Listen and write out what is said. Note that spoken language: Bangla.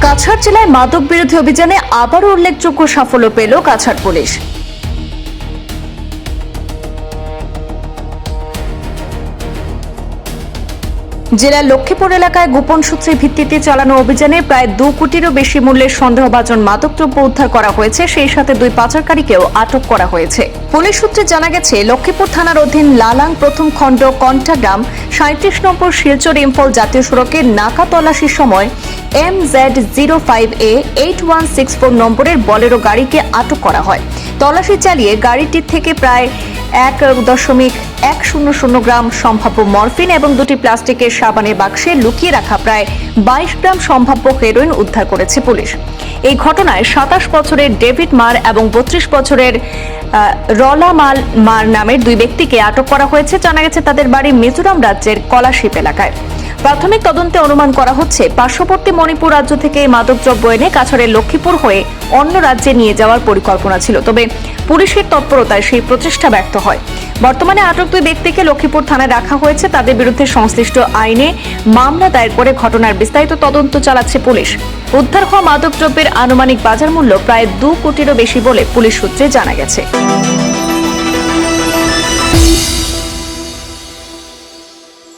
কাছাড় জেলায় মাদক বিরোধী অভিযানে আবারও উল্লেখযোগ্য সাফল্য পেল কাছাড় পুলিশ। জেলার লক্ষ্মীপুর এলাকায় গোপন সূত্রের ভিত্তিতে চালানো অভিযানে প্রায় 2 কোটিরও বেশি মূল্যের সন্দেহভাজন মাদকদ্রব্য উদ্ধার করা হয়েছে। সেই সাথে 2 পাচারকারীকেও আটক করা হয়েছে। পুলিশ সূত্রে জানা গেছে, লক্ষ্মীপুর থানার অধীন লালাং প্রথম খণ্ড কন্টাগ্রাম 37 নম্বর শিলচর ইম্ফল জাতীয় সড়কে নাকা তল্লাশির সময় MZ05A 8164 নম্বরের বলেরো গাড়িকে আটক করা হয়। তল্লাশি চালিয়ে গাড়িটির থেকে প্রায় 1.100 গ্রাম সম্ভাব্য মরফিন এবং 2টি প্লাস্টিকের সাবানের বাক্সে লুকিয়ে রাখা প্রায় 22 গ্রাম সম্ভাব্য হেরোইন উদ্ধার করেছে পুলিশ। এই ঘটনায় 27 বছরের ডেভিড মার এবং 32 বছরের রলামাল মার নামের 2 ব্যক্তিকে আটক করা হয়েছে। জানা গেছে, তাদের বাড়ি মিজোরাম রাজ্যের কলাশিপ এলাকায়। প্রাথমিক তদন্তে অনুমান করা হচ্ছে, পার্শ্ববর্তী মণিপুর রাজ্য থেকে মাদকদ্রব্য এনে কাছাড়ের লক্ষ্মীপুর হয়ে অন্য রাজ্যে নিয়ে যাওয়ার পরিকল্পনা ছিল। তবে পুলিশের তৎপরতায় সেই প্রচেষ্টা ব্যর্থ হয়। বর্তমানে আটক 2 ব্যক্তিকে লক্ষ্মীপুর থানায় রাখা হয়েছে। তাদের বিরুদ্ধে সংশ্লিষ্ট আইনে মামলা দায়ের করে ঘটনার বিস্তারিত তদন্ত চালাচ্ছে পুলিশ। উদ্ধার হওয়া মাদকদ্রব্যের আনুমানিক বাজার মূল্য প্রায় 2 কোটিরও বেশি বলে পুলিশ সূত্রে জানা গেছে।